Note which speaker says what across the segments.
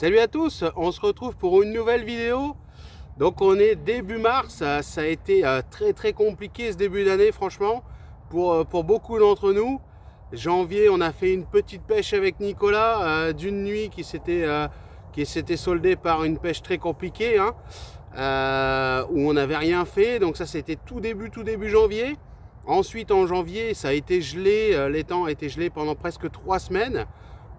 Speaker 1: Salut à tous, on se retrouve pour une nouvelle vidéo. Donc on est début mars, ça a été très compliqué ce début d'année franchement pour beaucoup d'entre nous. Janvier, on a fait une petite pêche avec Nicolas d'une nuit qui s'était soldée par une pêche très compliquée, hein, où on n'avait rien fait. Donc ça c'était tout début janvier. Ensuite en janvier, ça a été gelé, l'étang a été gelé pendant presque 3 semaines.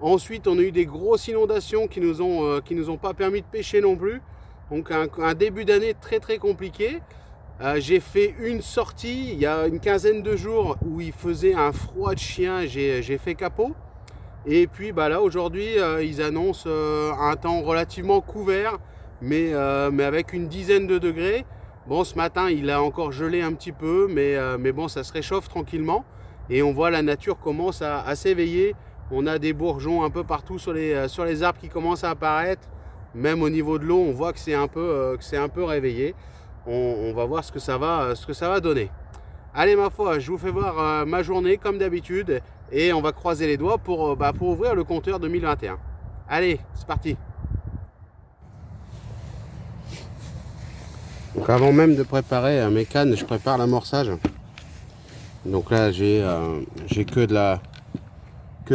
Speaker 1: Ensuite, on a eu des grosses inondations qui nous ont pas permis de pêcher non plus. Donc un début d'année très compliqué. J'ai fait une sortie il y a une quinzaine de jours où il faisait un froid de chien. J'ai fait capot. Et puis bah là aujourd'hui, ils annoncent un temps relativement couvert, mais avec une dizaine de degrés. Bon, ce matin, il a encore gelé un petit peu, mais bon, ça se réchauffe tranquillement. Et on voit la nature commence à s'éveiller. On a des bourgeons un peu partout sur les arbres qui commencent à apparaître. Même au niveau de l'eau, on voit que c'est un peu réveillé. On va voir ce que ça va donner. Allez, ma foi, je vous fais voir ma journée comme d'habitude et on va croiser les doigts pour ouvrir le compteur 2021. Allez, c'est parti. Donc avant même de préparer mes cannes, je prépare l'amorçage. Donc là, j'ai que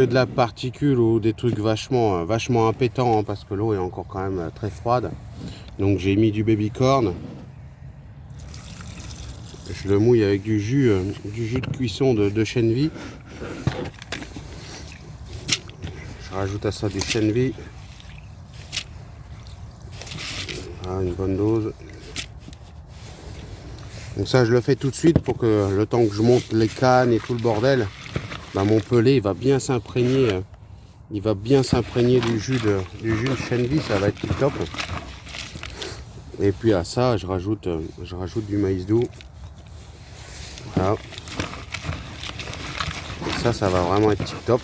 Speaker 1: de la particule ou des trucs vachement impétants, hein, parce que l'eau est encore quand même très froide. Donc j'ai mis du baby corn. Je le mouille avec du jus de cuisson de chène vie. Je rajoute à ça du chène vie. Voilà, une bonne dose. Donc ça, je le fais tout de suite pour que le temps que je monte les cannes et tout le bordel, bah, mon pelé il va bien s'imprégner. Il va bien s'imprégner du jus de chène vie, ça va être tip top. Et puis à ça, je rajoute du maïs doux. Voilà. Et ça va vraiment être tip top.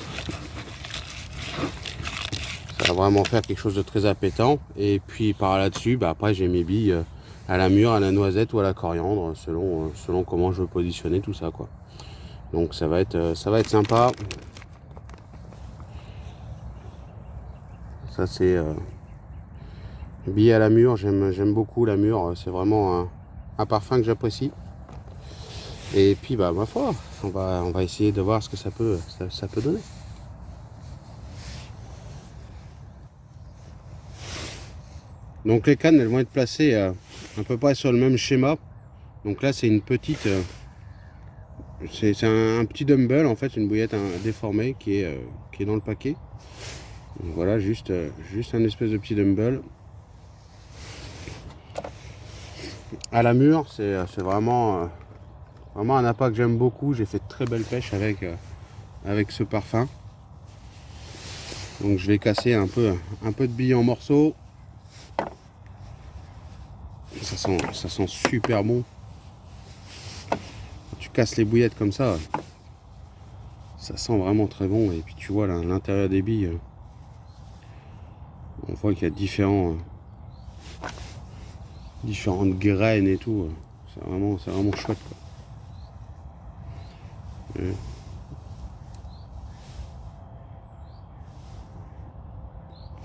Speaker 1: Ça va vraiment faire quelque chose de très appétant. Et puis par là-dessus, bah, après j'ai mes billes à la mûre, à la noisette ou à la coriandre, selon comment je veux positionner tout ça, quoi. Donc ça va être sympa. Ça c'est billes à la mûre, j'aime beaucoup la mûre, c'est vraiment un parfum que j'apprécie. Et puis bah ma foi, on va essayer de voir ce que ça peut donner. Donc les cannes, elles vont être placées à peu près sur le même schéma. Donc là c'est une petite, c'est un petit dumbbell en fait, une bouillette déformée qui est dans le paquet. Donc voilà, juste un espèce de petit dumbbell. À la mûre, c'est vraiment un appât que j'aime beaucoup. J'ai fait de très belles pêches avec ce parfum. Donc je vais casser un peu de billes en morceaux. Ça sent super bon. Quand tu casses les bouillettes comme ça, ça sent vraiment très bon. Et puis tu vois là, à l'intérieur des billes, on voit qu'il y a différentes graines et tout. C'est vraiment chouette, quoi.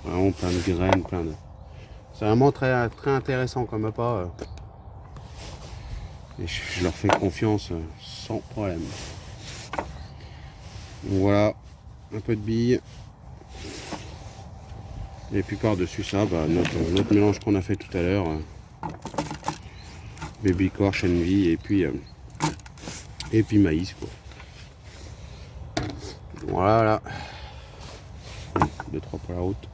Speaker 1: Vraiment plein de graines, c'est vraiment très intéressant comme appât. Et je leur fais confiance sans problème. Donc voilà, un peu de billes. Et puis par-dessus ça, bah, notre mélange qu'on a fait tout à l'heure. Baby corn, chène vie et puis maïs, quoi. Voilà. 2-3 pour la route.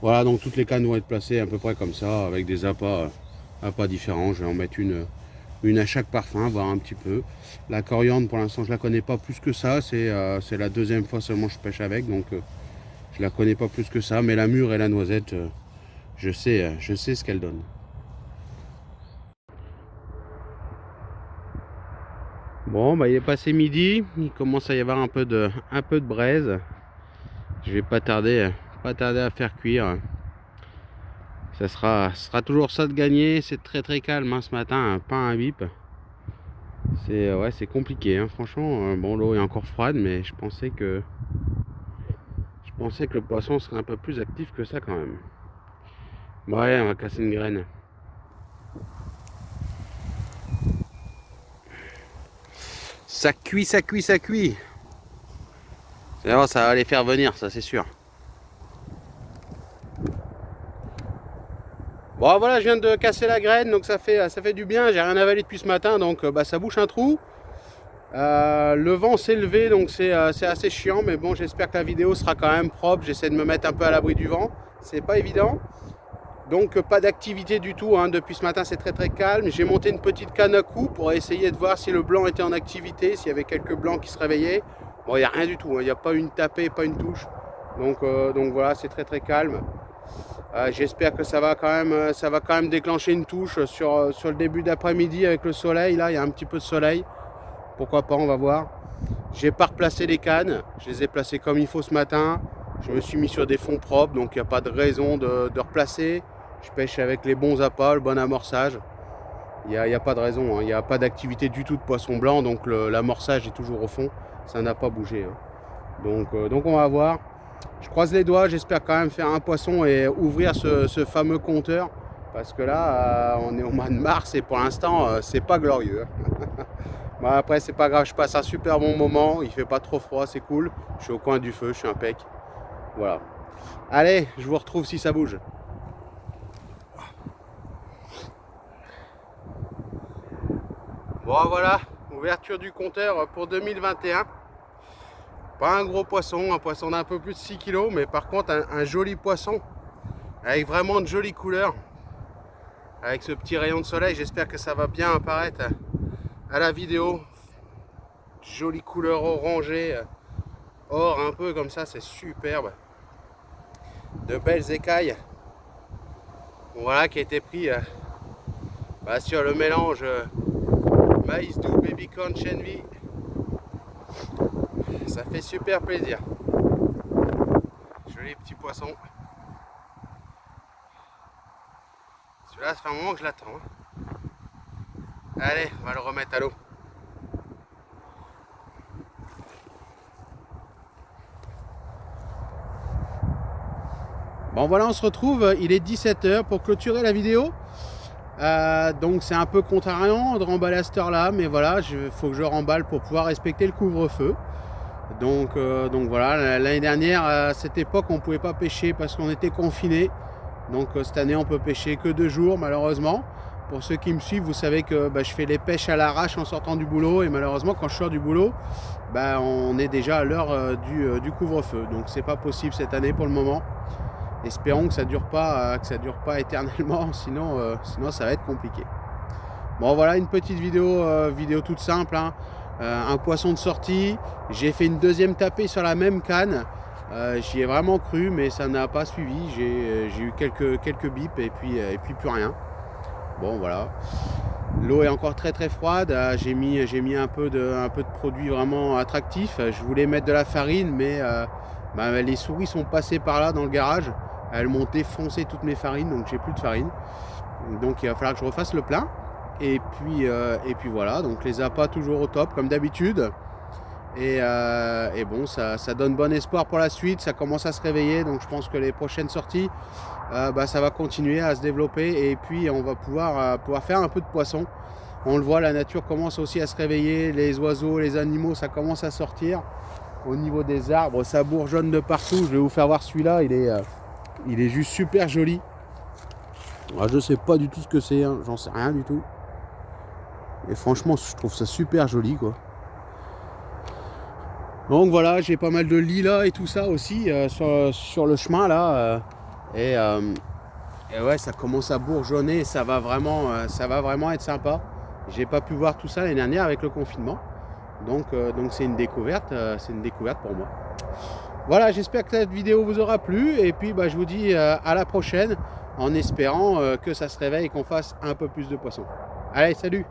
Speaker 1: Voilà, donc toutes les cannes vont être placées à peu près comme ça, avec des appâts différents. Je vais en mettre une à chaque parfum, voir un petit peu. La coriandre, pour l'instant, je la connais pas plus que ça. C'est la deuxième fois seulement que je pêche avec, donc je la connais pas plus que ça. Mais la mûre et la noisette, je sais ce qu'elles donnent. Bon, bah il est passé midi, il commence à y avoir un peu de braise. Je vais pas tarder à faire cuire. Ça sera toujours ça de gagner. C'est très calme, hein, ce matin, pas un bip. C'est compliqué, hein, franchement. Bon, l'eau est encore froide, mais je pensais pensais que le poisson serait un peu plus actif que ça quand même. Bon, allez, on va casser une graine. Ça cuit, ça cuit, ça cuit. Alors, ça va les faire venir, ça c'est sûr. Bon voilà, je viens de casser la graine, donc ça fait du bien. J'ai rien avalé depuis ce matin, donc ça bouche un trou. Le vent s'est levé, donc c'est assez chiant, mais bon, j'espère que la vidéo sera quand même propre. J'essaie de me mettre un peu à l'abri du vent, c'est pas évident. Donc pas d'activité du tout, hein. Depuis ce matin c'est très calme. J'ai monté une petite canne à coups pour essayer de voir si le blanc était en activité, s'il y avait quelques blancs qui se réveillaient. Bon, il n'y a rien du tout, hein. Il n'y a pas une tapée, pas une touche. Donc voilà, c'est très calme. J'espère que ça va quand même déclencher une touche sur le début d'après-midi avec le soleil. Là, il y a un petit peu de soleil. Pourquoi pas, on va voir. J'ai pas replacé les cannes. Je les ai placées comme il faut ce matin. Je me suis mis sur des fonds propres, donc il n'y a pas de raison de replacer. Je pêche avec les bons appâts, le bon amorçage. Il n'y a pas de raison, hein. Il n'y a pas d'activité du tout de poisson blanc, donc l'amorçage est toujours au fond. Ça n'a pas bougé, hein. Donc on va voir. Je croise les doigts, j'espère quand même faire un poisson et ouvrir ce fameux compteur. Parce que là, on est au mois de mars et pour l'instant, c'est pas glorieux. Bon, après, c'est pas grave, je passe un super bon moment. Il fait pas trop froid, c'est cool. Je suis au coin du feu, je suis impec. Voilà. Allez, je vous retrouve si ça bouge. Bon, voilà, ouverture du compteur pour 2021. Pas un gros poisson, un poisson d'un peu plus de 6 kg, mais par contre un joli poisson avec vraiment de jolies couleurs. Avec ce petit rayon de soleil, j'espère que ça va bien apparaître à la vidéo. Jolie couleur orangée, or un peu comme ça, c'est superbe. De belles écailles. Voilà, qui a été pris sur le mélange maïs doux, baby corn, chenvi. Ça fait super plaisir. Joli petit poisson. Celui-là, ça fait un moment que je l'attends. Allez, on va le remettre à l'eau. Bon voilà, on se retrouve, il est 17 h pour clôturer la vidéo. Donc c'est un peu contrariant de remballer à cette heure là, mais voilà, il faut que je remballe pour pouvoir respecter le couvre-feu. Donc voilà, l'année dernière à cette époque on ne pouvait pas pêcher parce qu'on était confinés. Donc cette année on peut pêcher que 2 jours malheureusement. Pour ceux qui me suivent, vous savez que je fais les pêches à l'arrache en sortant du boulot, et malheureusement quand je sors du boulot, on est déjà à l'heure du couvre-feu. Donc c'est pas possible cette année pour le moment. Espérons que ça dure pas éternellement, sinon ça va être compliqué. Bon voilà, une petite vidéo toute simple, hein. Un poisson de sortie. J'ai fait une deuxième tapée sur la même canne. J'y ai vraiment cru, mais ça n'a pas suivi. J'ai eu quelques bips et puis plus rien. Bon voilà. L'eau est encore très froide. J'ai mis un peu de produit vraiment attractif. Je voulais mettre de la farine, mais les souris sont passées par là dans le garage. Elles m'ont défoncé toutes mes farines, donc j'ai plus de farine. Donc il va falloir que je refasse le plein. Et puis voilà, donc les appâts toujours au top comme d'habitude. Et bon, ça donne bon espoir pour la suite. Ça commence à se réveiller, donc je pense que les prochaines sorties, ça va continuer à se développer. Et puis on va pouvoir faire un peu de poisson. On le voit, la nature commence aussi à se réveiller. Les oiseaux, les animaux, ça commence à sortir. Au niveau des arbres, ça bourgeonne de partout. Je vais vous faire voir celui-là, il est juste super joli. Alors, je sais pas du tout ce que c'est, hein. J'en sais rien du tout. Et franchement, je trouve ça super joli, quoi. Donc voilà, j'ai pas mal de lilas et tout ça aussi sur le chemin là. Et ouais, ça commence à bourgeonner. Ça va vraiment être sympa. J'ai pas pu voir tout ça l'année dernière avec le confinement. Donc c'est une découverte pour moi. Voilà, j'espère que cette vidéo vous aura plu. Et puis je vous dis à la prochaine, en espérant que ça se réveille et qu'on fasse un peu plus de poissons. Allez, salut!